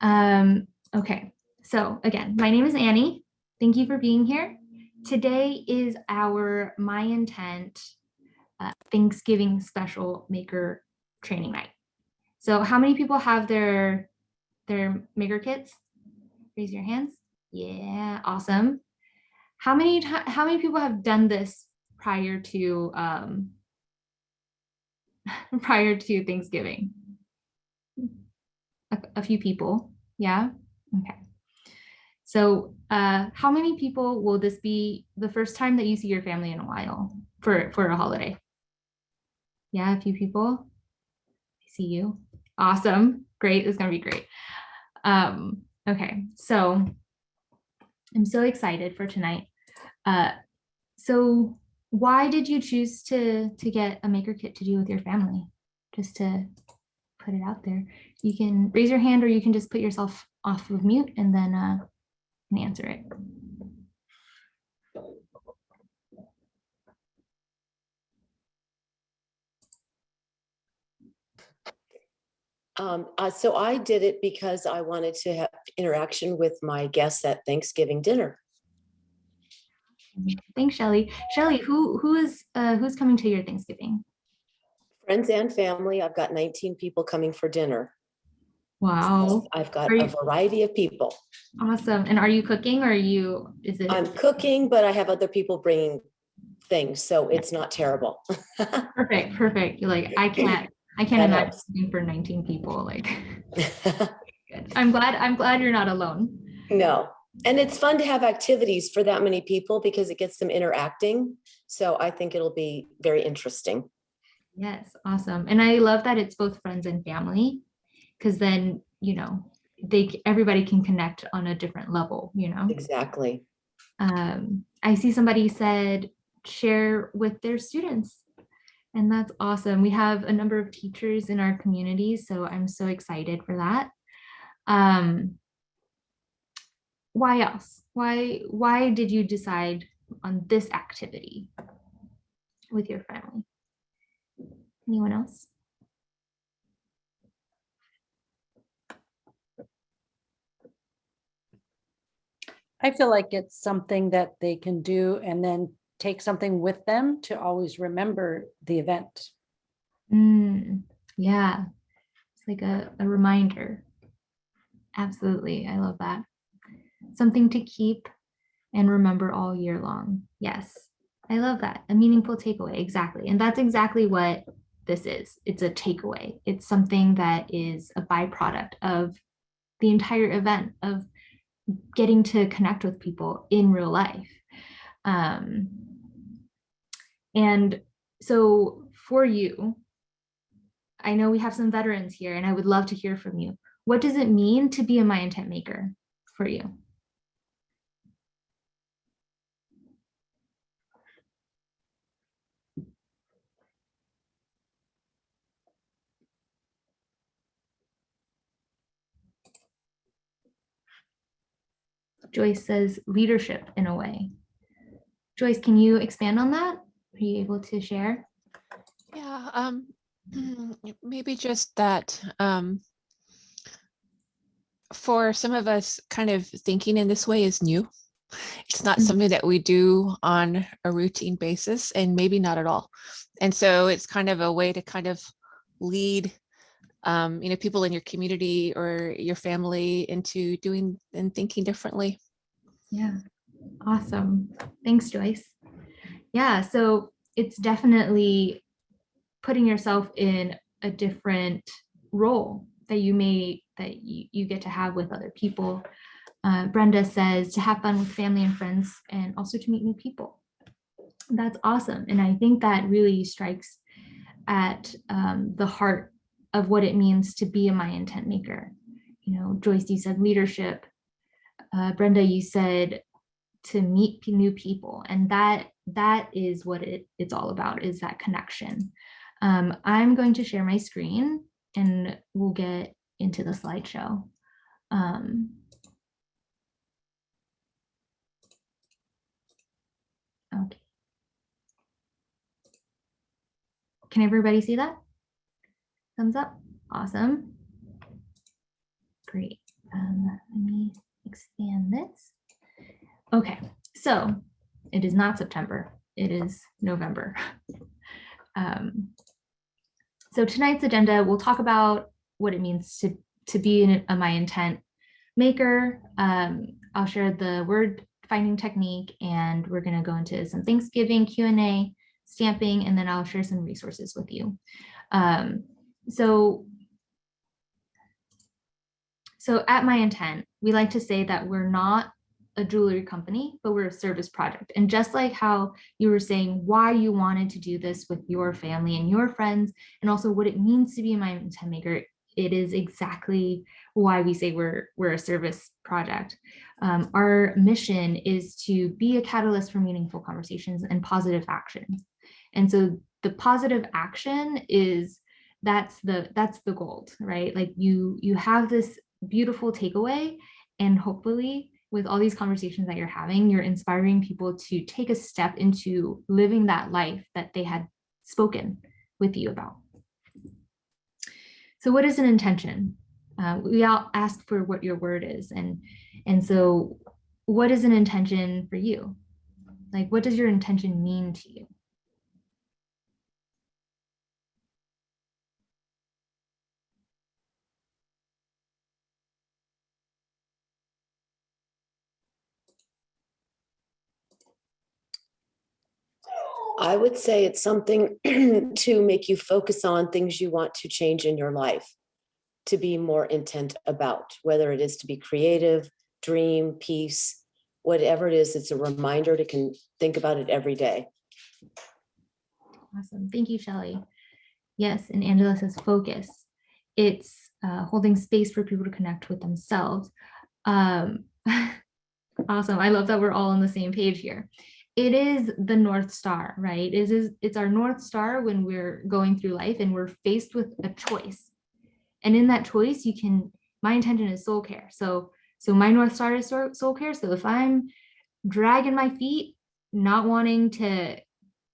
Okay, so again, my name is Annie. Thank you for being here. Today is our MyIntent Thanksgiving Special Maker Training Night. So how many people have their maker kits? Raise your hands. Yeah, awesome. How many people have done this prior to prior to Thanksgiving? A few people. Yeah. Okay. So how many people will this be the first time that you see your family in a while for a holiday? Yeah, a few people. I see you. Awesome. Great. It's gonna be great. Okay, so I'm so excited for tonight. So why did you choose to get a maker kit to do with your family? Just to put it out there. You can raise your hand or you can just put yourself off of mute and then can answer it. So I did it because I wanted to have interaction with my guests at Thanksgiving dinner. Thanks, Shelly. Shelly, who's coming to your Thanksgiving? Friends and family. I've got 19 people coming for dinner. Wow. So I've got a variety of people. Awesome. And are you cooking or I'm cooking, but I have other people bringing things, so it's not terrible. Perfect. You're like, I can't imagine cooking for 19 people. Like, good. I'm glad you're not alone. No. And it's fun to have activities for that many people because it gets them interacting. So I think it'll be very interesting. Yes, awesome. And I love that it's both friends and family, because then, everybody can connect on a different level, Exactly. I see somebody said share with their students. And that's awesome. We have a number of teachers in our community, so I'm so excited for that. Why else? Why did you decide on this activity with your family? Anyone else? I feel like it's something that they can do and then take something with them to always remember the event. Yeah, it's like a reminder. Absolutely, I love that. Something to keep and remember all year long. Yes, I love that. A meaningful takeaway, exactly. And that's exactly what this is. It's a takeaway. It's something that is a byproduct of the entire event of getting to connect with people in real life. And so for you, I know we have some veterans here and I would love to hear from you. What does it mean to be a MyIntent Maker for you? Joyce says leadership in a way. Joyce, can you expand on that? Are you able to share? Yeah, maybe just that for some of us, kind of thinking in this way is new. It's not something that we do on a routine basis, and maybe not at all. And so it's kind of a way to kind of lead people in your community or your family into doing and thinking differently. Yeah, awesome. Thanks, Joyce. Yeah, so it's definitely putting yourself in a different role that you get to have with other people. Brenda says to have fun with family and friends and also to meet new people. That's awesome. And I think that really strikes at the heart of what it means to be a MyIntent Maker. Joyce, you said leadership. Brenda, you said to meet new people, and that is what it's all about, is that connection. I'm going to share my screen and we'll get into the slideshow. Okay. Can everybody see that? Thumbs up. Awesome. Great. Let me expand this. Okay, so it is not September, it is November. So tonight's agenda, we'll talk about what it means to be a MyIntent Maker. I'll share the word finding technique, and we're going to go into some Thanksgiving Q&A, stamping, and then I'll share some resources with you. So at MyIntent, we like to say that we're not a jewelry company, but we're a service project. And just like how you were saying why you wanted to do this with your family and your friends, and also what it means to be a MyIntent Maker, it is exactly why we say we're a service project. Our mission is to be a catalyst for meaningful conversations and positive action. And so the positive action is that's the gold, right? Like you have this beautiful takeaway, and hopefully with all these conversations that you're having, you're inspiring people to take a step into living that life that they had spoken with you about. So what is an intention? We all ask for what your word is. And so what is an intention for you? Like, what does your intention mean to you? I would say it's something to make you focus on things you want to change in your life, to be more intent about, whether it is to be creative, dream, peace, whatever it is, it's a reminder to think about it every day. Awesome. Thank you, Shelley. Yes, and Angela says focus. It's holding space for people to connect with themselves. Awesome. I love that we're all on the same page here. It is the North Star, right? It's our North Star when we're going through life and we're faced with a choice. And in that choice, my intention is soul care. So my North Star is soul care. So if I'm dragging my feet, not wanting to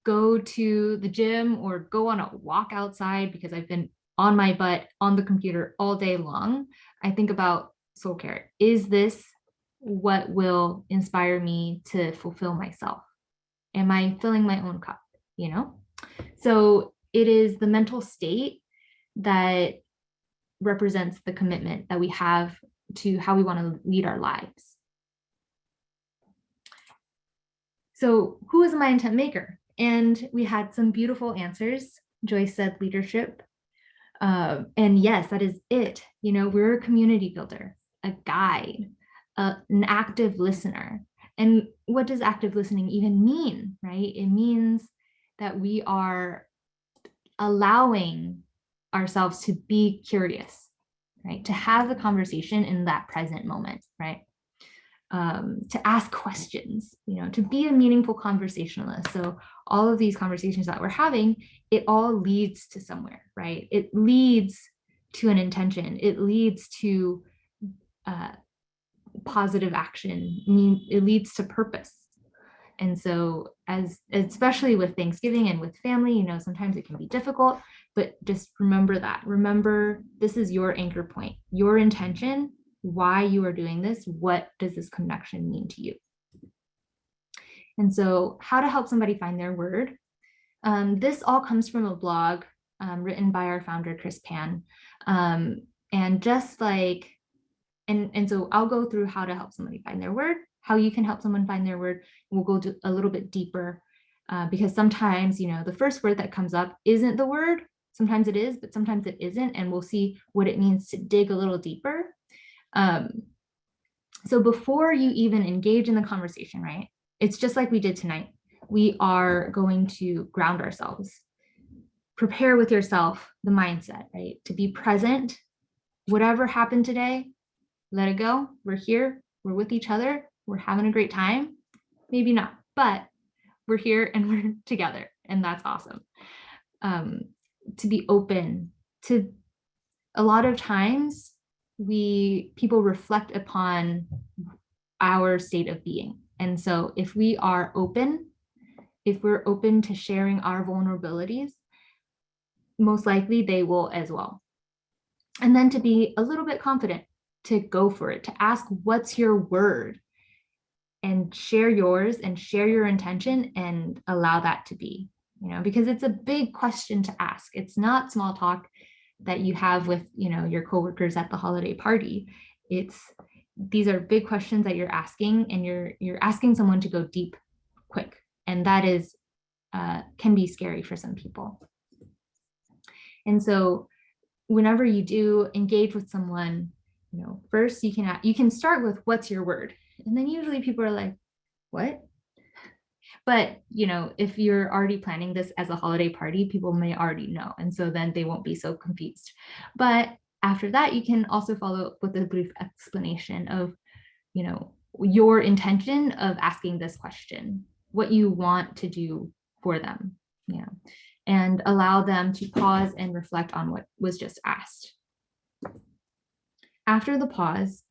go to the gym or go on a walk outside because I've been on my butt on the computer all day long, I think about soul care. Is this what will inspire me to fulfill myself? Am I filling my own cup? So it is the mental state that represents the commitment that we have to how we want to lead our lives. So who is a MyIntent Maker? And we had some beautiful answers. Joyce said leadership. And yes, that is it. We're a community builder, a guide, an active listener. And what does active listening even mean, right? It means that we are allowing ourselves to be curious, right? To have the conversation in that present moment, right? To ask questions, to be a meaningful conversationalist. So all of these conversations that we're having, it all leads to somewhere, right? It leads to an intention. It leads to positive action. It leads to purpose. And so especially with Thanksgiving and with family, sometimes it can be difficult, but just remember that. Remember, this is your anchor point, your intention, why you are doing this. What does this connection mean to you? And so how to help somebody find their word. This all comes from a blog written by our founder, Chris Pan. And just like, and so I'll go through how to help somebody find their word, how you can help someone find their word. We'll go a little bit deeper because sometimes, the first word that comes up isn't the word. Sometimes it is, but sometimes it isn't. And we'll see what it means to dig a little deeper. So before you even engage in the conversation, right? It's just like we did tonight. We are going to ground ourselves, prepare with yourself the mindset, right? To be present, whatever happened today, let it go. We're here, we're with each other, we're having a great time. Maybe not, but we're here and we're together, and that's awesome. To be open to, a lot of times people reflect upon our state of being. And so if we are open, if we're open to sharing our vulnerabilities, most likely they will as well. And then to be a little bit confident, to go for it, to ask what's your word, and share yours and share your intention and allow that to be, because it's a big question to ask. It's not small talk that you have with, your coworkers at the holiday party. These are big questions that you're asking, and you're asking someone to go deep quick. And that is, can be scary for some people. And so whenever you do engage with someone, first you can start with, what's your word? And then usually people are like, what? But, if you're already planning this as a holiday party, people may already know. And so then they won't be so confused. But after that, you can also follow up with a brief explanation of, your intention of asking this question, what you want to do for them, and allow them to pause and reflect on what was just asked. After the pause,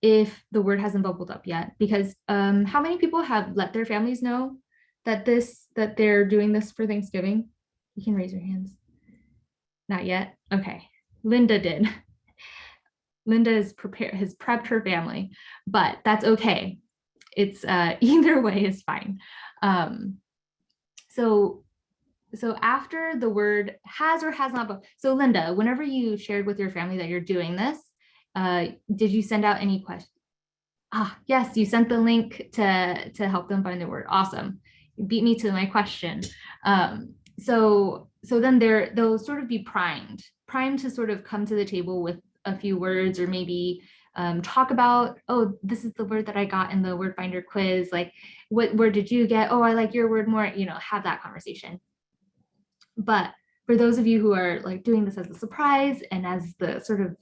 if the word hasn't bubbled up yet, because how many people have let their families know that they're doing this for Thanksgiving? You can raise your hands. Not yet? Okay. Linda did. Linda has prepped her family, but that's okay. It's either way is fine. So after the word has or has not, so Linda, whenever you shared with your family that you're doing this, did you send out any questions? Yes, you sent the link to help them find the word. Awesome. You beat me to my question. So then they'll sort of be primed to sort of come to the table with a few words, or maybe talk about, oh, this is the word that I got in the word finder quiz. Like, what word did you get? Oh, I like your word more, have that conversation. But for those of you who are like doing this as a surprise and as the sort of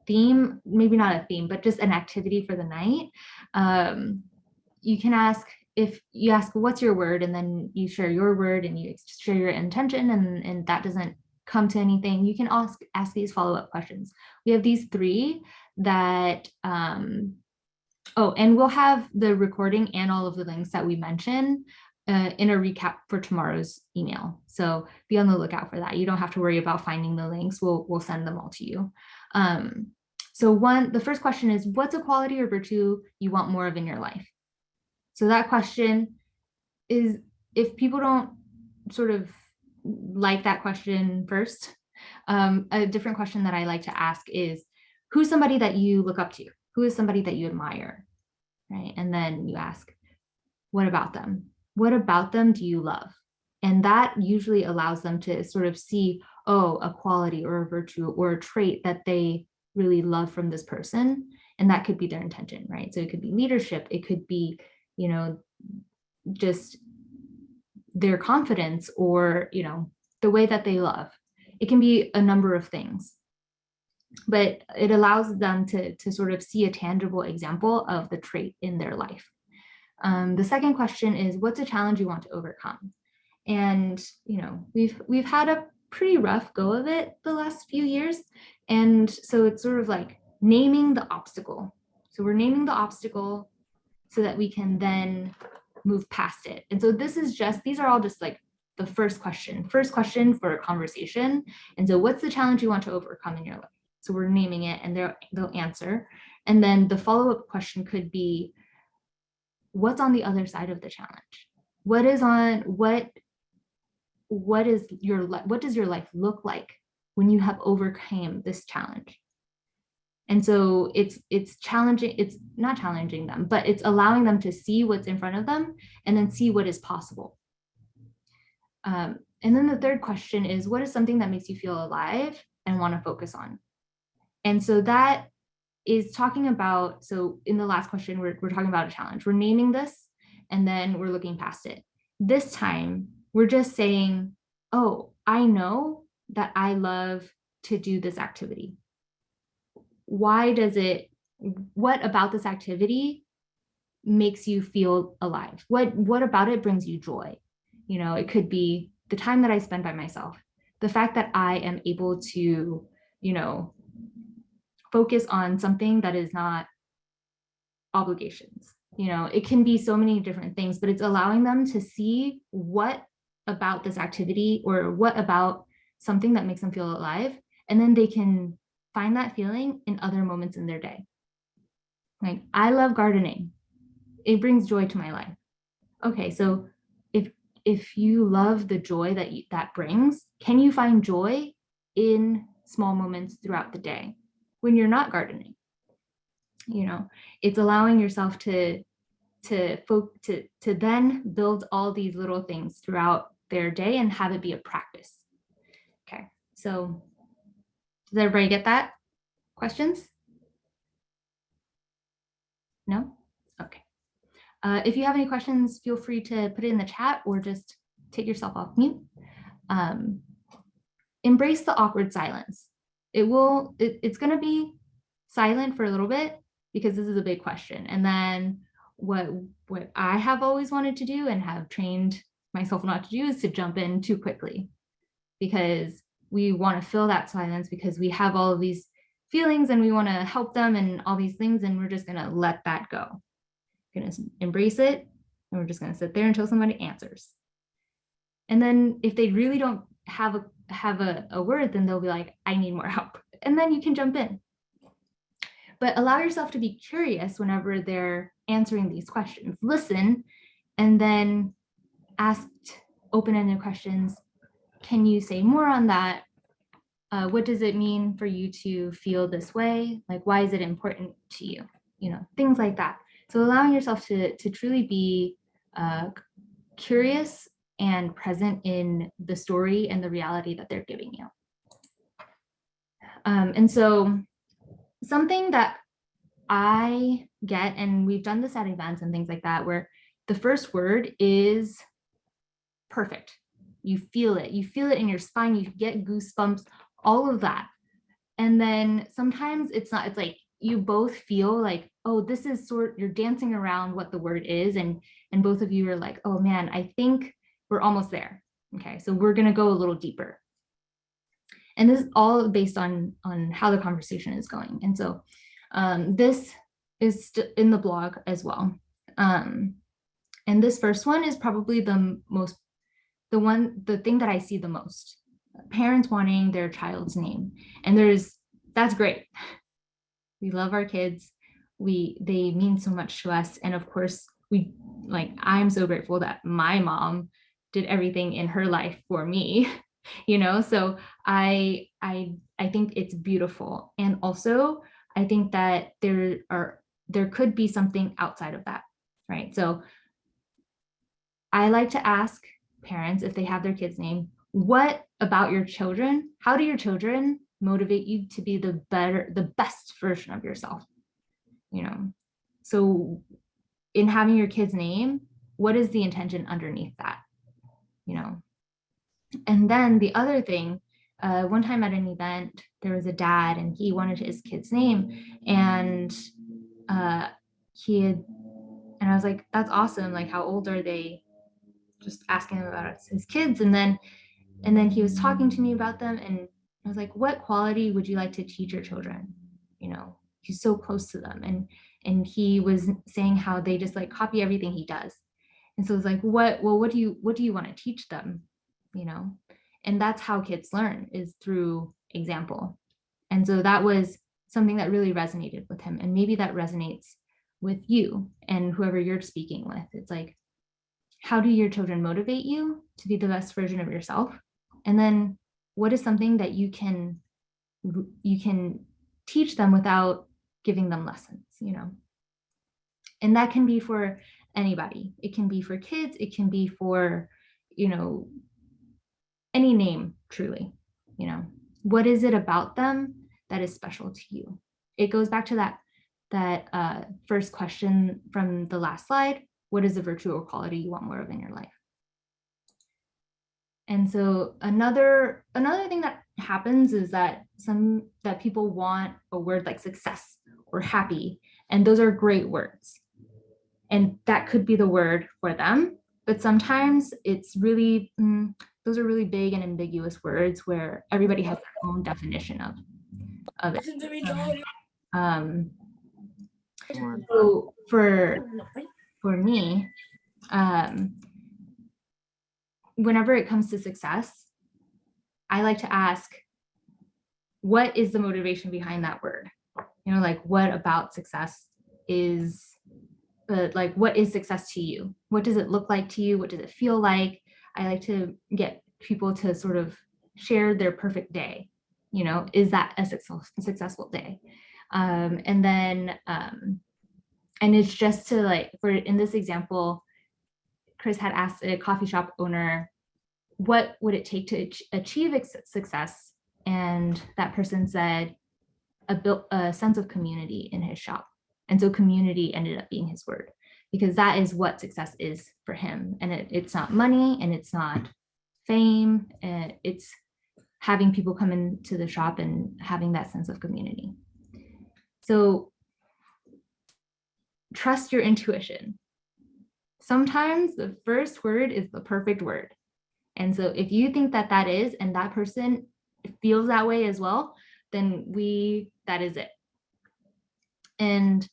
theme, maybe not a theme, but just an activity for the night, you can ask, if you ask, what's your word? And then you share your word and you share your intention, and that doesn't come to anything, you can ask these follow-up questions. We have these 3 that, and we'll have the recording and all of the links that we mentioned in a recap for tomorrow's email. So be on the lookout for that. You don't have to worry about finding the links. We'll send them all to you. So the first question is, what's a quality or virtue you want more of in your life? So that question is, if people don't sort of like that question first, a different question that I like to ask is, who's somebody that you look up to? Who is somebody that you admire? Right? And then you ask, what about them? What about them do you love? And that usually allows them to sort of see, oh, a quality or a virtue or a trait that they really love from this person. And that could be their intention, right? So it could be leadership. It could be, just their confidence, or, the way that they love. It can be a number of things, but it allows them to sort of see a tangible example of the trait in their life. The second question is, what's a challenge you want to overcome? And, we've had a pretty rough go of it the last few years. And so it's sort of like naming the obstacle. So we're naming the obstacle so that we can then move past it. And so these are all just like the first question for a conversation. And so what's the challenge you want to overcome in your life? So we're naming it, and they'll answer. And then the follow-up question could be, what's on the other side of the challenge? What does your life look like when you have overcome this challenge? And so it's challenging, it's not challenging them, but it's allowing them to see what's in front of them and then see what is possible. And then the third question is, what is something that makes you feel alive and want to focus on? And so that is talking about, so in the last question, we're talking about a challenge. We're naming this, and then we're looking past it. This time, we're just saying, oh, I know that I love to do this activity. What about this activity makes you feel alive? What about it brings you joy? It could be the time that I spend by myself, the fact that I am able to, focus on something that is not obligations. It can be so many different things, but it's allowing them to see what about this activity, or what about something that makes them feel alive. And then they can find that feeling in other moments in their day. Like, I love gardening. It brings joy to my life. Okay, so if you love the joy that brings, can you find joy in small moments throughout the day when you're not gardening? You know, it's allowing yourself to then build all these little things throughout their day and have it be a practice. Okay, so does everybody get that? Questions? No? Okay. If you have any questions, feel free to put it in the chat or just take yourself off mute. Embrace the awkward silence. It's going to be silent for a little bit because this is a big question. And then what I have always wanted to do and have trained myself not to do is to jump in too quickly, because we want to fill that silence because we have all of these feelings and we want to help them and all these things, and we're just going to let that go. Going to embrace it, and we're just going to sit there until somebody answers. And then if they really don't have a word, then they'll be like, I need more help. And then you can jump in. But allow yourself to be curious whenever they're answering these questions. Listen, and then ask open-ended questions. Can you say more on that? What does it mean for you to feel this way? Like, why is it important to you? You know, things like that. So allowing yourself to truly be curious and present in the story and the reality that they're giving you. And so something that I get, and we've done this at events and things like that, where the first word is perfect. You feel it in your spine, you get goosebumps, all of that. And then sometimes it's not, it's like you both feel like, oh, this is you're dancing around what the word is, and both of you are like, oh man, I think we're almost there. Okay, so we're gonna go a little deeper. And this is all based on how the conversation is going. And so this is in the blog as well. And this first one is probably the thing that I see the most. Parents wanting their child's name. And that's great. We love our kids. They mean so much to us. And of course, I'm so grateful that my mom did everything in her life for me, you know? So I think it's beautiful. And also I think that there could be something outside of that, right? So I like to ask parents, if they have their kid's name, what about your children? How do your children motivate you to be the best version of yourself? You know, so in having your kid's name, what is the intention underneath that? You know, and then the other thing, one time at an event, there was a dad and he wanted his kid's name, and I was like, that's awesome. Like, how old are they? Just asking him about his kids. And then he was talking to me about them, and I was like, what quality would you like to teach your children? You know, he's so close to them. And he was saying how they just like copy everything he does. And so it's like, what do you want to teach them? You know, and that's how kids learn, is through example. And so that was something that really resonated with him. And maybe that resonates with you and whoever you're speaking with. It's like, how do your children motivate you to be the best version of yourself? And then what is something that you can teach them without giving them lessons, you know? And that can be for anybody. It can be for kids. It can be for, you know, any name, truly. You know, what is it about them that is special to you? It goes back to that first question from the last slide. What is the virtue or quality you want more of in your life? And so another thing that happens is that people want a word like success or happy, and those are great words. And that could be the word for them, but sometimes it's really, those are really big and ambiguous words where everybody has their own definition of it. So for me, whenever it comes to success, I like to ask, what is the motivation behind that word? You know, like, what about success is like, what is success to you? What does it look like to you? What does it feel like? I like to get people to sort of share their perfect day. You know, is that a successful day? And then, and it's just to like, for in this example, Chris had asked a coffee shop owner, what would it take to achieve success? And that person said, a sense of community in his shop. And so community ended up being his word, because that is what success is for him. And it's not money, and it's not fame. It's having people come into the shop and having that sense of community. So trust your intuition. Sometimes the first word is the perfect word. And so if you think that that is, and that person feels that way as well, then that is it. And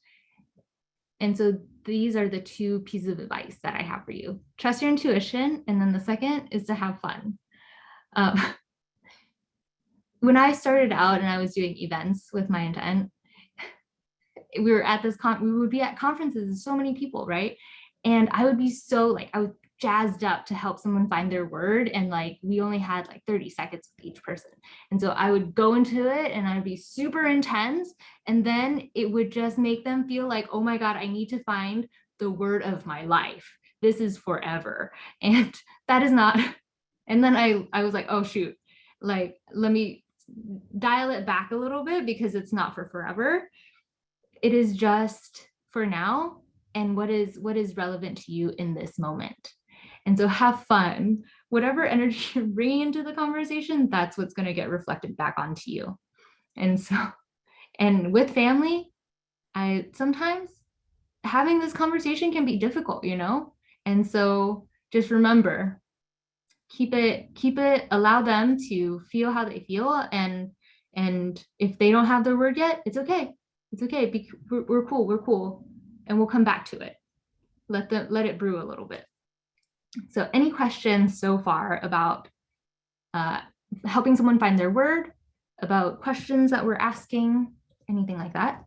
so these are the two pieces of advice that I have for you. Trust your intuition. And then the second is to have fun. When I started out and I was doing events with MyIntent, we were at we would be at conferences with so many people, right? And I would be so like, I was jazzed up to help someone find their word. And like, we only had like 30 seconds with each person. And so I would go into it and I'd be super intense. And then it would just make them feel like, oh my God, I need to find the word of my life. This is forever. And that is not. And then I was like, oh shoot, like, let me dial it back a little bit, because it's not for forever. It is just for now. And what is relevant to you in this moment. And so have fun. Whatever energy you're bringing into the conversation, that's what's going to get reflected back onto you. And so, and with family, sometimes having this conversation can be difficult, you know? And so just remember, keep it, allow them to feel how they feel. And if they don't have their word yet, it's okay. It's okay. We're cool. And we'll come back to it. Let it brew a little bit. So any questions so far about helping someone find their word, about questions that we're asking, anything like that?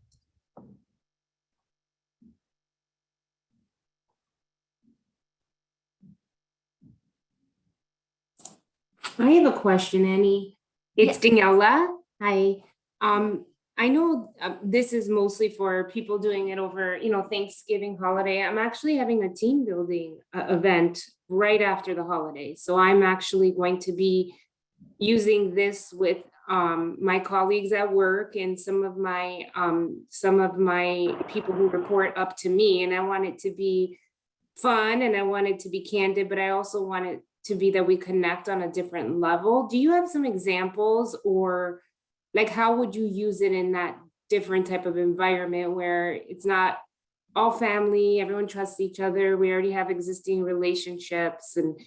I have a question, Annie. It's Daniela. Hi. I know this is mostly for people doing it over, Thanksgiving holiday. I'm actually having a team building event right after the holiday. So I'm actually going to be using this with my colleagues at work and some of my people who report up to me. And I want it to be fun and I want it to be candid, but I also want it to be that we connect on a different level. Do you have some examples, or like how would you use it in that different type of environment where it's not all family, everyone trusts each other, we already have existing relationships? And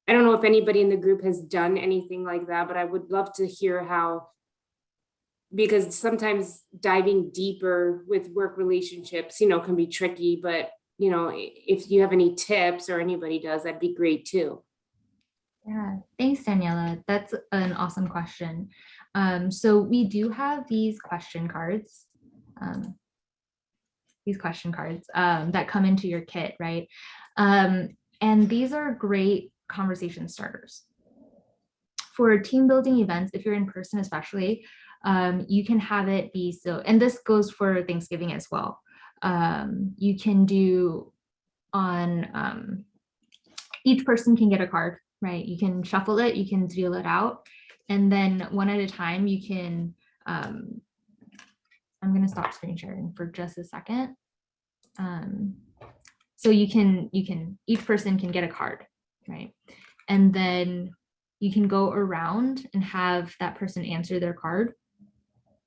I don't know if anybody in the group has done anything like that, but I would love to hear how, because sometimes diving deeper with work relationships, can be tricky, but if you have any tips or anybody does, that'd be great too. Yeah, thanks, Daniela. That's an awesome question. So we do have these question cards that come into your kit, right? And these are great conversation starters. For team building events, if you're in person especially, you can have it be so, and this goes for Thanksgiving as well. You can do on, each person can get a card, right? You can shuffle it, you can deal it out. And then one at a time, you can, I'm going to stop screen sharing for just a second. So you can, each person can get a card, right? And then you can go around and have that person answer their card,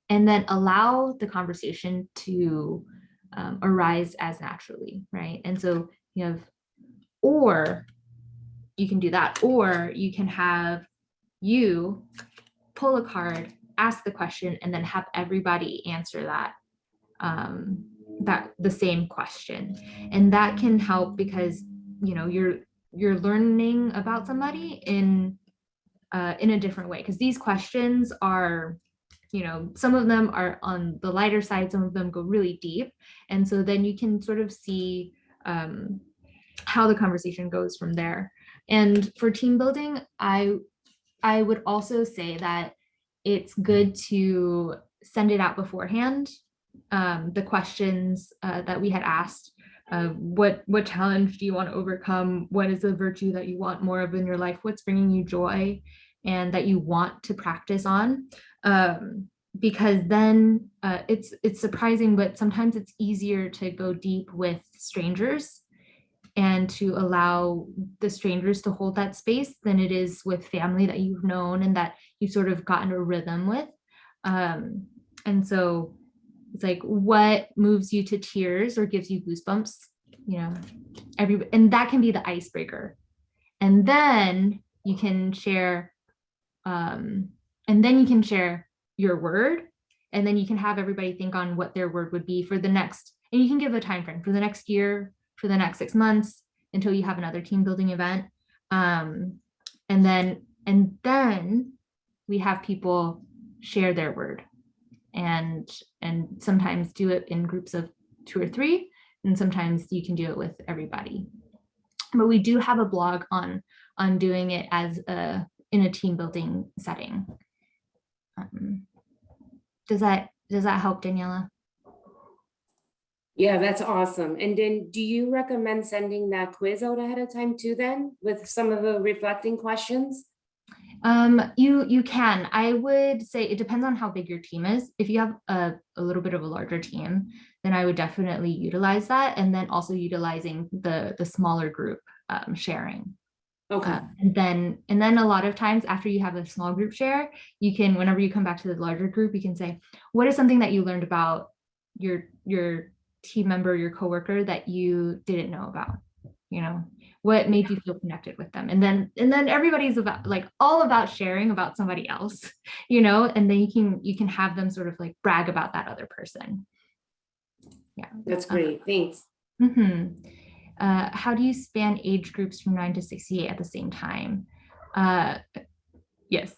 and then allow the conversation to arise as naturally, right? And so you have, or you can do that, or you can have you pull a card, ask the question, and then have everybody answer that the same question. And that can help because you're learning about somebody in a different way, because these questions are some of them are on the lighter side, some of them go really deep. And so then you can sort of see how the conversation goes from there. And for team building, I would also say that it's good to send it out beforehand. The questions that we had asked, what challenge do you want to overcome? What is the virtue that you want more of in your life? What's bringing you joy and that you want to practice on? Because then it's surprising, but sometimes it's easier to go deep with strangers and to allow the strangers to hold that space than it is with family that you've known and that you've sort of gotten a rhythm with. And so it's like, what moves you to tears or gives you goosebumps, and that can be the icebreaker. And then you can share, your word, and then you can have everybody think on what their word would be for the next, and you can give a time frame for the next year, for the next 6 months, until you have another team building event. And then we have people share their word, and sometimes do it in groups of 2 or 3, and sometimes you can do it with everybody. But we do have a blog on doing it as in a team building setting. Does that help, Daniela? Yeah, that's awesome. And then do you recommend sending that quiz out ahead of time too then with some of the reflecting questions? You can. I would say it depends on how big your team is. If you have a little bit of a larger team, then I would definitely utilize that. And then also utilizing the smaller group sharing. Okay. And then a lot of times after you have a small group share, you can, whenever you come back to the larger group, you can say, what is something that you learned about your team member, your coworker that you didn't know about? What made you feel connected with them? And then everybody's all about sharing about somebody else, and then you can have them sort of like brag about that other person. Yeah, that's great. Thanks. How do you span age groups from 9 to 68 at the same time? Yes,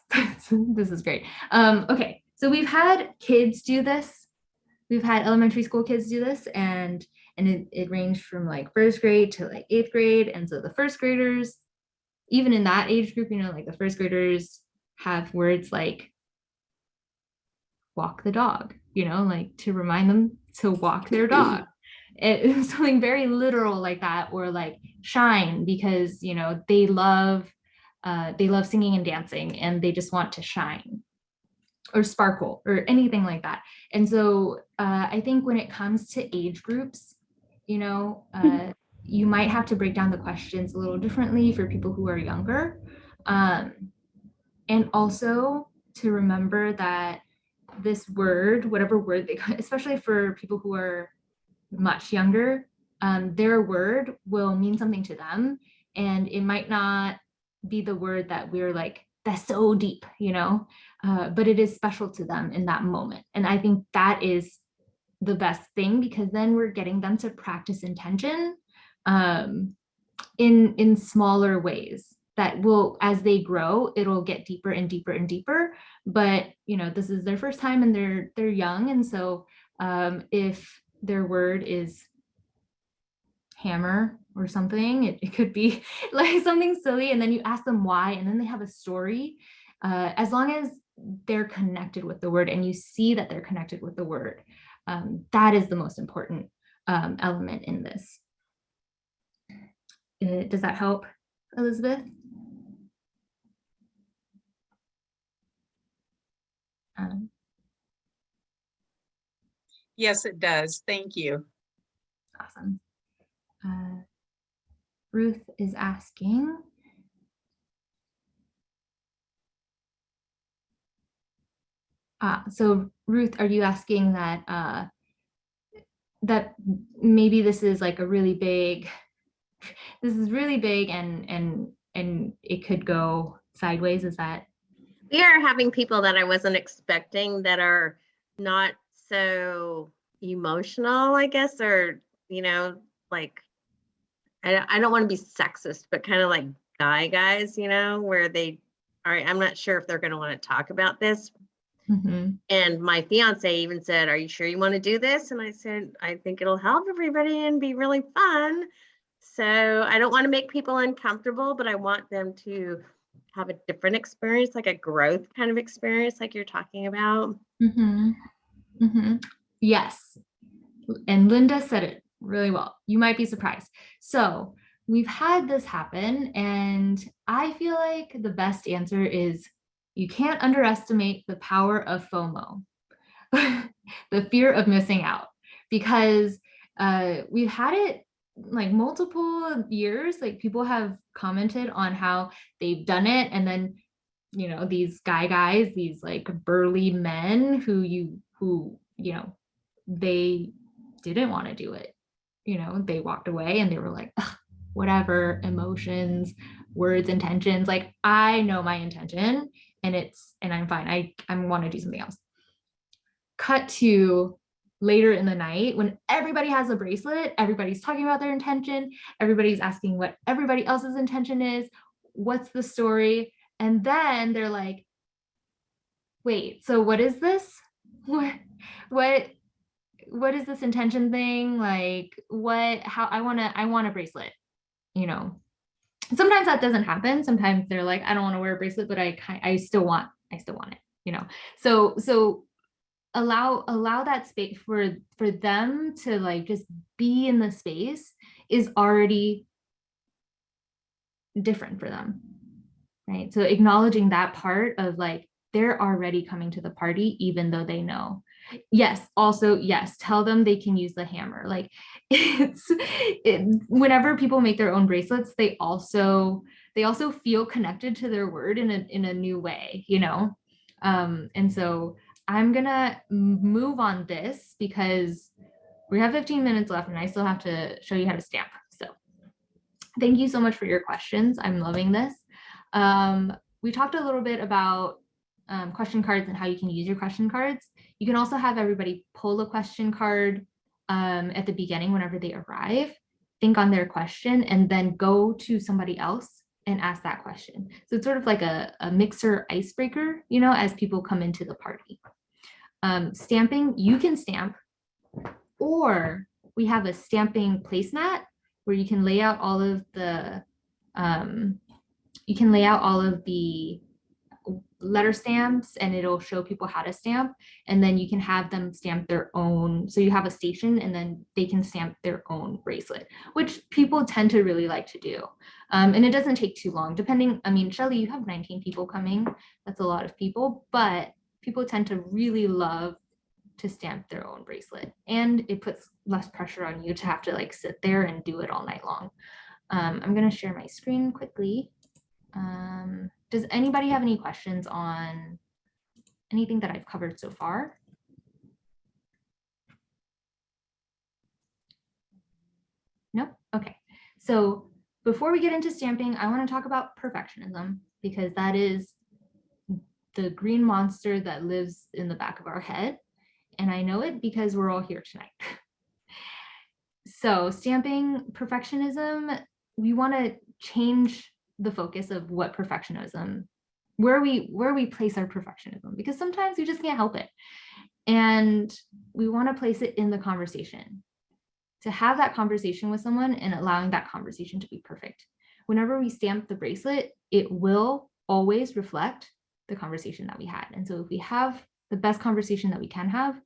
this is great. Okay, so we've had kids do this. We've had elementary school kids do this, and it ranged from like 1st grade to like 8th grade. And so the 1st graders, even in that age group, like the 1st graders have words like walk the dog, like to remind them to walk their dog. It's something very literal like that, or like shine, because they love singing and dancing and they just want to shine, or sparkle, or anything like that. And so I think when it comes to age groups, you might have to break down the questions a little differently for people who are younger, and also to remember that this word, whatever word they, especially for people who are much younger, their word will mean something to them, and it might not be the word that we're like, that's so deep, but it is special to them in that moment. And I think that is the best thing, because then we're getting them to practice intention in smaller ways that will, as they grow, it'll get deeper and deeper and deeper. But this is their first time and they're young, and so if their word is hammer or something, it could be like something silly, and then you ask them why, and then they have a story. As long as they're connected with the word and you see that they're connected with the word, that is the most important element in this. Does that help, Elizabeth? Yes, it does. Thank you. Awesome. Ruth is asking, so Ruth, are you asking that that maybe this is like a really big, this is really big and it could go sideways? Is that? We are having people that I wasn't expecting that are not so emotional, I guess, or, like, I don't want to be sexist, but kind of like guys, where they are, I'm not sure if they're going to want to talk about this. Mhm. And my fiance even said, "Are you sure you want to do this?" And I said, "I think it'll help everybody and be really fun." So I don't want to make people uncomfortable, but I want them to have a different experience, like a growth kind of experience, like you're talking about. Mhm. Mhm. Yes. And Linda said it really well. You might be surprised. So we've had this happen, and I feel like the best answer is you can't underestimate the power of FOMO, the fear of missing out, because we've had it like multiple years. Like people have commented on how they've done it, and then these guys, these like burly men who they didn't want to do it. They walked away and they were like, "Ugh, whatever, emotions, words, intentions. Like I know my intention and I'm fine. I want to do something else." Cut to later in the night when everybody has a bracelet, everybody's talking about their intention, everybody's asking what everybody else's intention is, what's the story? And then they're like, wait, so what is this? What what is this intention thing? Like how I want a bracelet, you know. Sometimes that doesn't happen. Sometimes they're like, I don't want to wear a bracelet, but I still want it, you know. So allow that space for them to like just be in the space is already different for them, right? So acknowledging that part of like they're already coming to the party even though they know. Yes, also yes, tell them they can use the hammer. Like whenever people make their own bracelets, they also feel connected to their word in a new way, you know. And so I'm gonna move on this because we have 15 minutes left and I still have to show you how to stamp. So thank you so much for your questions. I'm loving this. We talked a little bit about question cards and how you can use your question cards. You can also have everybody pull a question card at the beginning whenever they arrive, think on their question, and then go to somebody else and ask that question. So it's sort of like a mixer icebreaker, you know, as people come into the party. Stamping, you can stamp, or we have a stamping placemat where you can lay out all of the letter stamps and it'll show people how to stamp, and then you can have them stamp their own. So you have a station and then they can stamp their own bracelet, which people tend to really like to do. And it doesn't take too long, depending. I mean, Shelly, you have 19 people coming. That's a lot of people, but people tend to really love to stamp their own bracelet, and it puts less pressure on you to have to like sit there and do it all night long. I'm going to share my screen quickly. Does anybody have any questions on anything that I've covered so far? Nope. Okay. So before we get into stamping, I want to talk about perfectionism, because that is the green monster that lives in the back of our head. And I know it because we're all here tonight. So stamping, perfectionism, we want to change the focus of what perfectionism, where we place our perfectionism, because sometimes we just can't help it. And we want to place it in the conversation, to have that conversation with someone and allowing that conversation to be perfect. Whenever we stamp the bracelet, it will always reflect the conversation that we had. And so if we have the best conversation that we can have,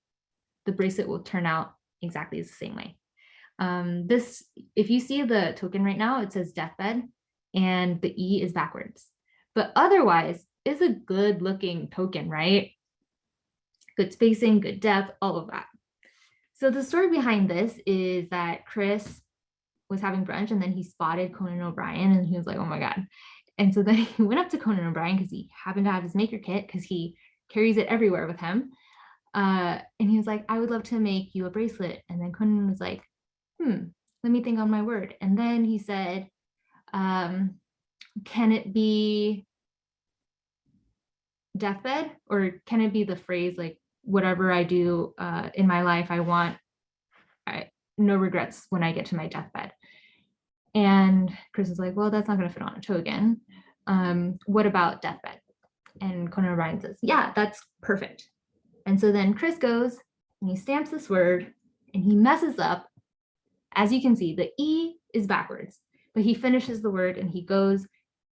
the bracelet will turn out exactly the same way. This, if you see the token right now, it says deathbed and the E is backwards, but otherwise it's a good looking token, right? Good spacing, good depth, all of that. So the story behind this is that Chris was having brunch and then he spotted Conan O'Brien and he was like, oh my God. And so then he went up to Conan O'Brien because he happened to have his maker kit because he carries it everywhere with him. And he was like, I would love to make you a bracelet. And then Conan was like, let me think on my word. And then he said, can it be deathbed? Or can it be the phrase like, whatever I do in my life, I want no regrets when I get to my deathbed. And Chris is like, well, that's not going to fit on a token. What about deathbed? And Conan O'Brien says, yeah, that's perfect. And so then Chris goes and he stamps this word and he messes up. As you can see, the E is backwards, but he finishes the word and he goes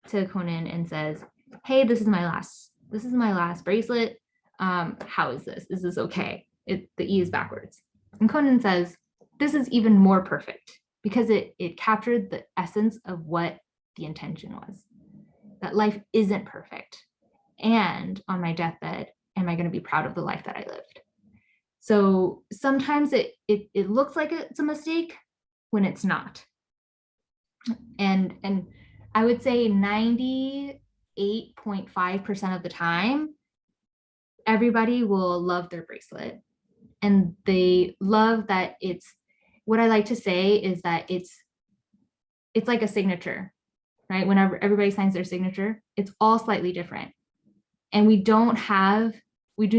to Conan and says, hey, this is my last bracelet. How is this? Is this okay? The E is backwards. And Conan says, this is even more perfect because it captured the essence of what the intention was, that life isn't perfect. And on my deathbed, am I going to be proud of the life that I lived? So sometimes it looks like it's a mistake when it's not. And I would say 98.5% of the time, everybody will love their bracelet. And they love that what I like to say is that it's like a signature, right? Whenever everybody signs their signature, it's all slightly different. And we do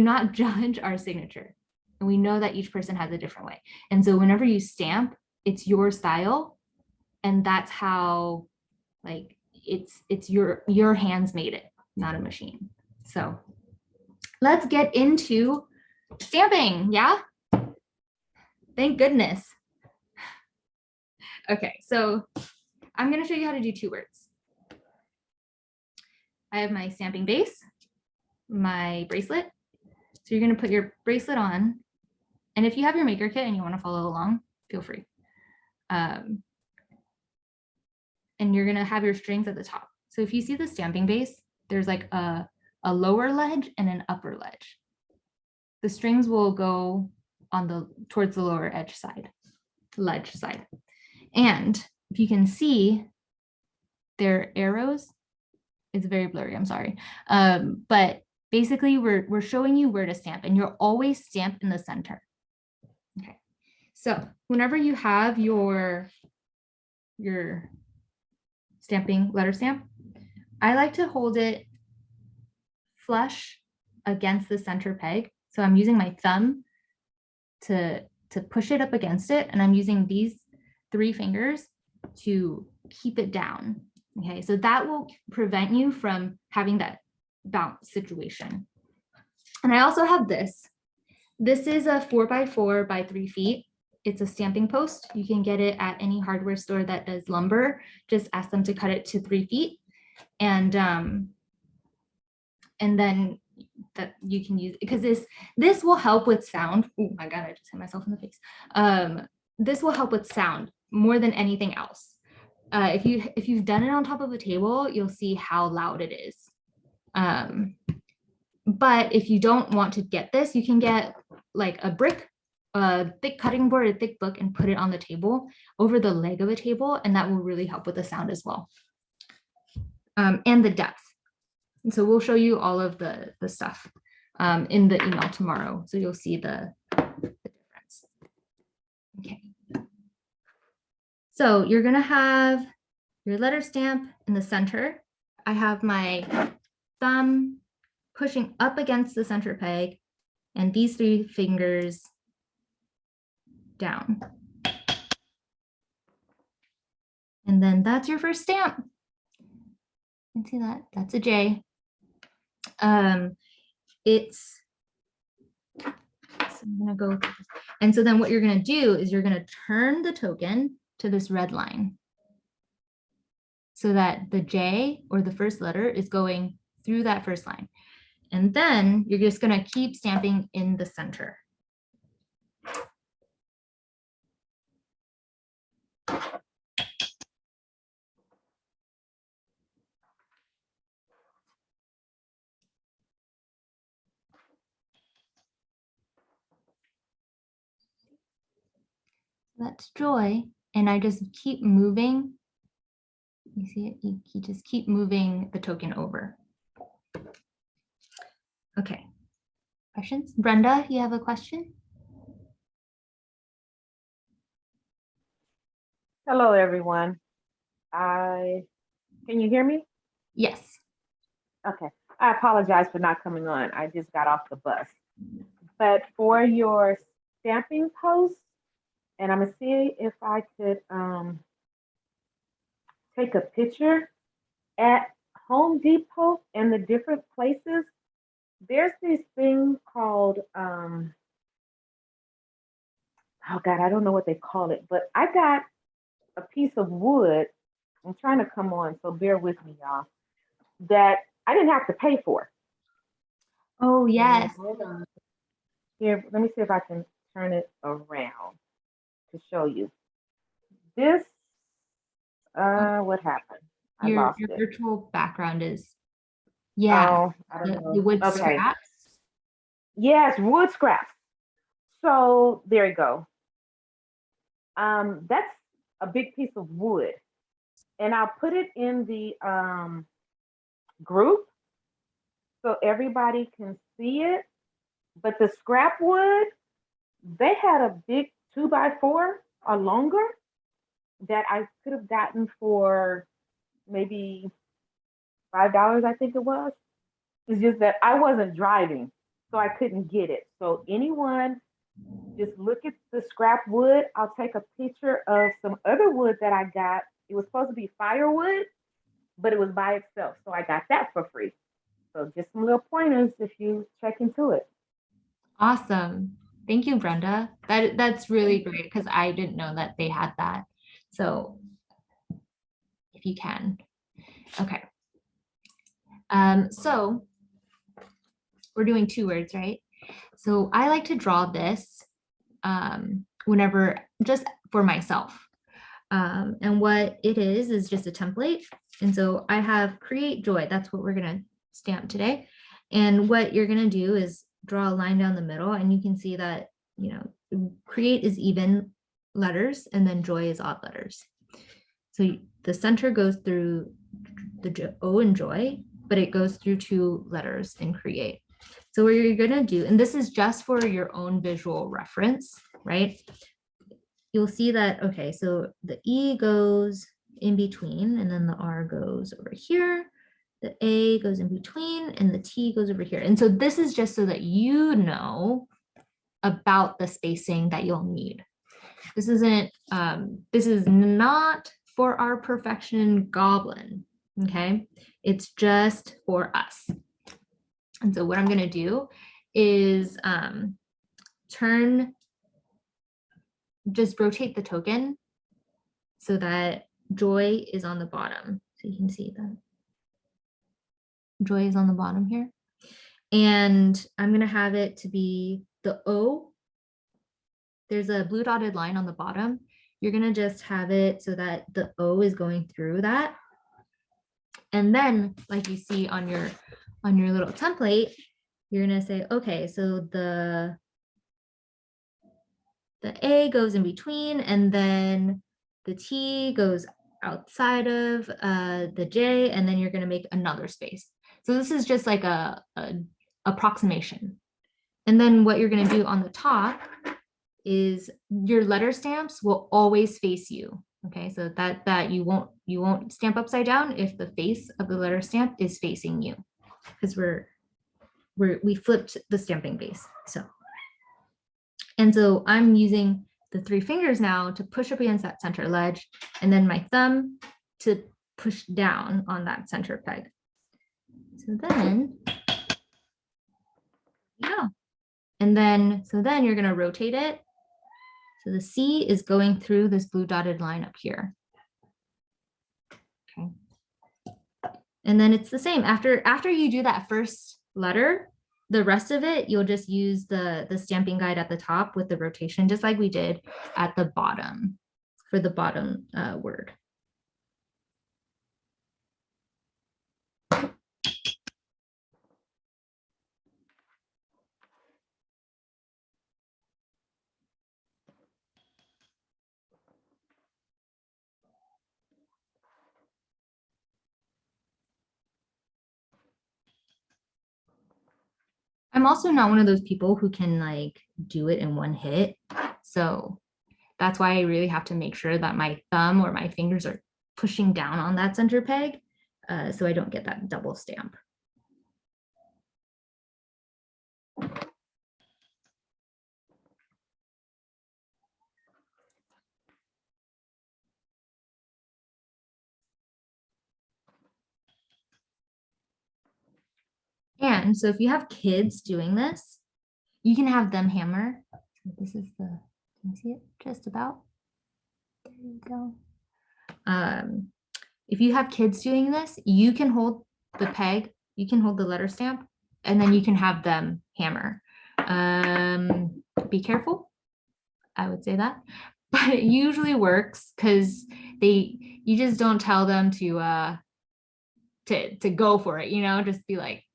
not judge our signature. And we know that each person has a different way. And so whenever you stamp, it's your style. And that's how, like, it's your hands made it, not a machine. So let's get into stamping. Yeah. Thank goodness. Okay, so I'm going to show you how to do 2 words. I have my stamping base, my bracelet. So you're going to put your bracelet on. And if you have your maker kit and you want to follow along, feel free. And you're going to have your strings at the top. So if you see the stamping base, there's like a lower ledge and an upper ledge. The strings will go on towards the lower ledge side. And if you can see, their arrows, it's very blurry, I'm sorry. But basically we're showing you where to stamp, and you're always stamp in the center. Okay, so whenever you have your stamping letter stamp, I like to hold it flush against the center peg. So I'm using my thumb to push it up against it, and I'm using these 3 fingers to keep it down. Okay, so that will prevent you from having that bounce situation. And I also have this. This is a 4x4 by 3 feet. It's a stamping post. You can get it at any hardware store that does lumber. Just ask them to cut it to 3 feet. And then that you can use, because this will help with sound. Oh my God, I just hit myself in the face. This will help with sound more than anything else. If you've done it on top of a table, you'll see how loud it is. But if you don't want to get this, you can get like a brick, a thick cutting board, a thick book, and put it on the table over the leg of a table, and that will really help with the sound as well. And the depth. And so we'll show you all of the stuff in the email tomorrow. So you'll see the difference. Okay. So you're gonna have your letter stamp in the center. I have my thumb pushing up against the center peg and these 3 fingers down. And then that's your first stamp. You can see that, that's a J. So I'm gonna go, and so then what you're gonna do is you're gonna turn the token to this red line so that the J, or the first letter, is going through that first line. And then you're just gonna keep stamping in the center. That's Joy, and I just keep moving. You see it? You just keep moving the token over. Okay. Questions? Brenda, you have a question? Hello, everyone. Can you hear me? Yes. Okay. I apologize for not coming on. I just got off the bus. But for your stamping post, and I'm gonna see if I could take a picture Home Depot and the different places, there's this thing called oh God, I don't know what they call it, but I got a piece of wood. I'm trying to come on, so bear with me, y'all. That I didn't have to pay for. Oh, yes. Hold on. Here, let me see if I can turn it around to show you. This, what happened? I Your lost your it. virtual background is, yeah, Oh, I don't the know. wood Okay. scraps. Yes, wood scraps. So there you go. That's a big piece of wood. And I'll put it in the group so everybody can see it. But the scrap wood, they had a big 2x4 or longer that I could have gotten for maybe $5, I think it was. It's just that I wasn't driving, so I couldn't get it. So anyone, just look at the scrap wood. I'll take a picture of some other wood that I got. It was supposed to be firewood, but it was by itself. So I got that for free. So just some little pointers if you check into it. Awesome. Thank you, Brenda. That's really great because I didn't know that they had that. So if you can. Okay. So we're doing 2 words, right? So I like to draw this whenever, just for myself. And what it is just a template. And so I have create joy. That's what we're going to stamp today. And what you're going to do is draw a line down the middle, and you can see that, you know, create is even letters and then joy is odd letters. So the center goes through the O in joy, but it goes through 2 letters in create. So what you're going to do, and this is just for your own visual reference, right? You'll see that, okay, so the E goes in between, and then the R goes over here. The A goes in between, and the T goes over here. And so this is just so that you know about the spacing that you'll need. This isn't, this is not for our perfection goblin, okay? It's just for us. And so what I'm gonna do is just rotate the token so that joy is on the bottom. So you can see that joy is on the bottom here. And I'm gonna have it to be the O. There's a blue dotted line on the bottom. You're gonna just have it so that the O is going through that. And then, like you see on your little template, you're gonna say, okay, so the A goes in between, and then the T goes outside of the J, and then you're gonna make another space. So this is just like a approximation. And then what you're gonna do on the top is your letter stamps will always face you. Okay, so that you won't stamp upside down if the face of the letter stamp is facing you, because we flipped the stamping base. And so I'm using the 3 fingers now to push up against that center ledge, and then my thumb to push down on that center peg. So then, yeah. And then, so then you're gonna rotate it. So the C is going through this blue dotted line up here. Okay. And then it's the same. After you do that first letter, the rest of it, you'll just use the stamping guide at the top with the rotation, just like we did at the bottom for the bottom word. I'm also not one of those people who can like do it in one hit. So that's why I really have to make sure that my thumb or my fingers are pushing down on that center peg, so I don't get that double stamp. can. So if you have kids doing this, you can have them hammer. This is the, can you see it? Just about. There you go. If you have kids doing this, you can hold the peg, you can hold the letter stamp, and then you can have them hammer. Be careful, I would say that, but it usually works because you just don't tell them to go for it, just be like,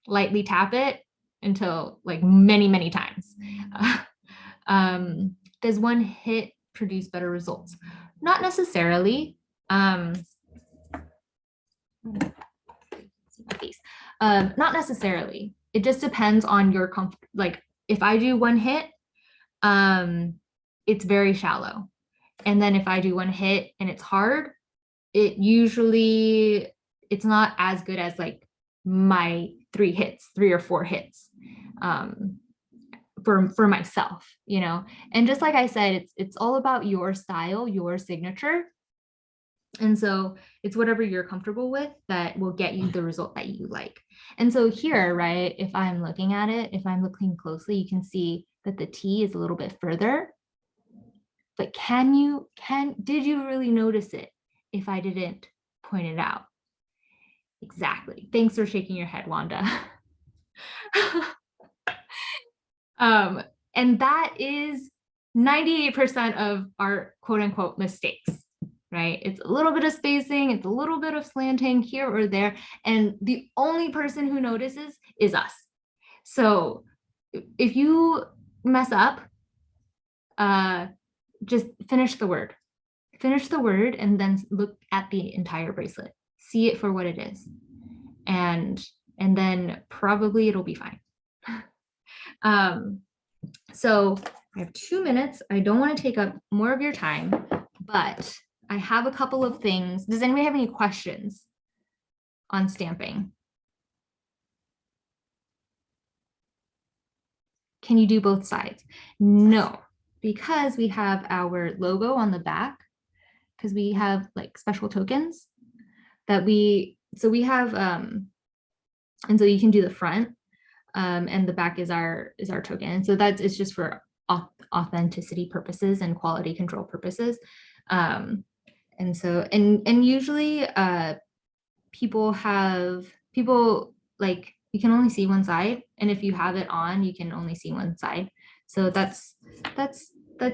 lightly tap it until like many times. Does one hit produce better results? Not necessarily. Not necessarily. It just depends on your comfort. Like if I do one hit, it's very shallow. And then if I do one hit and it's hard, it's not as good as like my 3 or 4 hits for myself, and just like I said, it's all about your style, your signature. And so it's whatever you're comfortable with that will get you the result that you like. And so here, right, if I'm looking at it, if I'm looking closely, you can see that the T is a little bit further. But did you really notice it if I didn't point it out? Exactly. Thanks for shaking your head, Wanda. And that is 98% of our quote unquote mistakes, right? It's a little bit of spacing, it's a little bit of slanting here or there, and the only person who notices is us. So if you mess up, just finish the word and then look at the entire bracelet, see it for what it is. And then probably it'll be fine. So I have 2 minutes. I don't want to take up more of your time, but I have a couple of things. Does anybody have any questions on stamping? Can you do both sides? No, because we have our logo on the back, because we have like special tokens that we have, and so you can do the front, and the back is our token. And so it's just for authenticity purposes and quality control purposes. And so, and usually people like, you can only see one side. And if you have it on, you can only see one side. So that's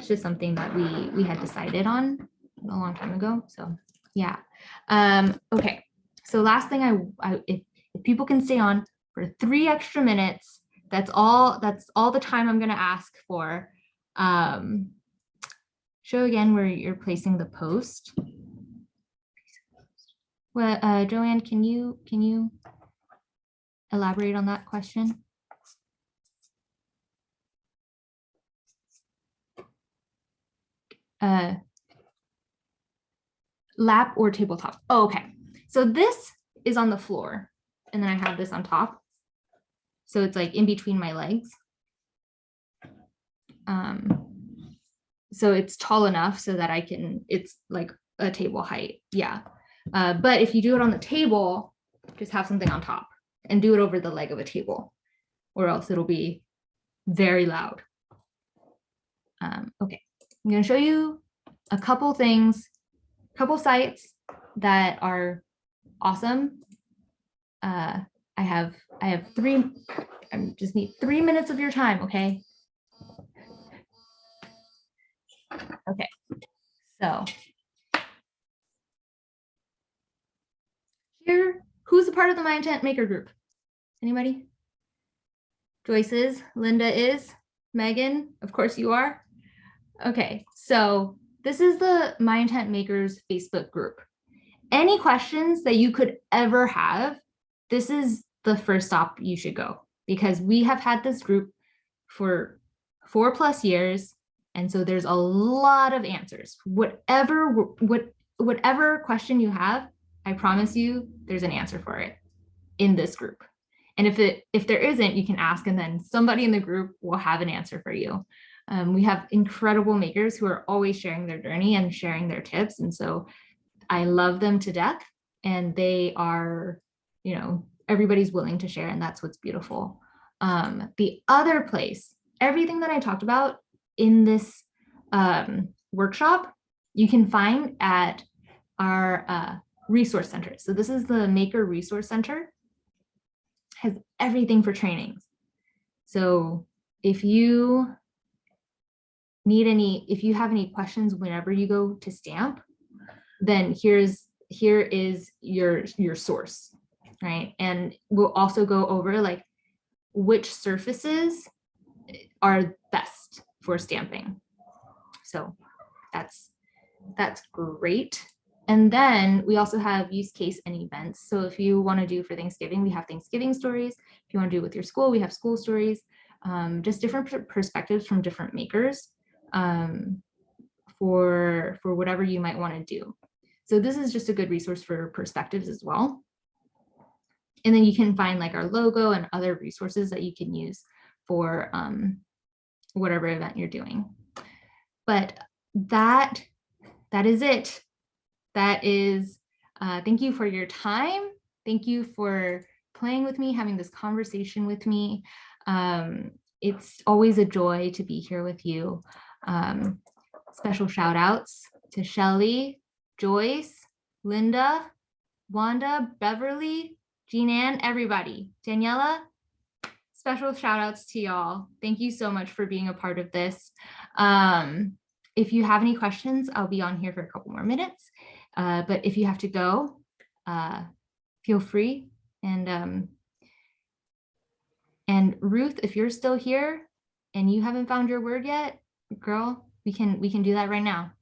just something that we had decided on a long time ago. So yeah. Okay. So last thing, if people can stay on for 3 extra minutes, that's all the time I'm going to ask for. Show again where you're placing the post. Well, Joanne, can you elaborate on that question? Lap or tabletop. Oh, okay. So this is on the floor, and then I have this on top. So it's like in between my legs. So it's tall enough so that it's like a table height. Yeah. But if you do it on the table, just have something on top and do it over the leg of a table, or else it'll be very loud. Okay. I'm going to show you a couple things, couple sites that are awesome. I have 3, I just need 3 minutes of your time, okay? Okay, so here, who's a part of the MyIntent Maker group? Anybody? Joyce is, Linda is, Megan, of course you are. Okay, so this is the MyIntent Makers Facebook group. Any questions that you could ever have, this is the first stop you should go, because we have had this group for 4+ years. And so there's a lot of answers. Whatever question you have, I promise you there's an answer for it in this group. And if there isn't, you can ask, and then somebody in the group will have an answer for you. We have incredible makers who are always sharing their journey and sharing their tips. And so I love them to death. And they are, everybody's willing to share, and that's what's beautiful. The other place, everything that I talked about in this workshop, you can find at our resource center. So this is the Maker Resource Center, has everything for trainings. So if you have any questions whenever you go to stamp, then here is your source, right? And we'll also go over like which surfaces are best for stamping. So that's great. And then we also have use case and events. So if you want to do for Thanksgiving, we have Thanksgiving stories. If you want to do with your school, we have school stories. Just different perspectives from different makers for whatever you might want to do. So this is just a good resource for perspectives as well. And then you can find like our logo and other resources that you can use for whatever event you're doing. But that is it. That is, thank you for your time. Thank you for playing with me, having this conversation with me. It's always a joy to be here with you. Special shout outs to Shelly, Joyce, Linda, Wanda, Beverly, Jean Ann, everybody. Daniela, special shout outs to y'all. Thank you so much for being a part of this. If you have any questions, I'll be on here for a couple more minutes. But if you have to go, feel free. And Ruth, if you're still here and you haven't found your word yet, girl, we can do that right now.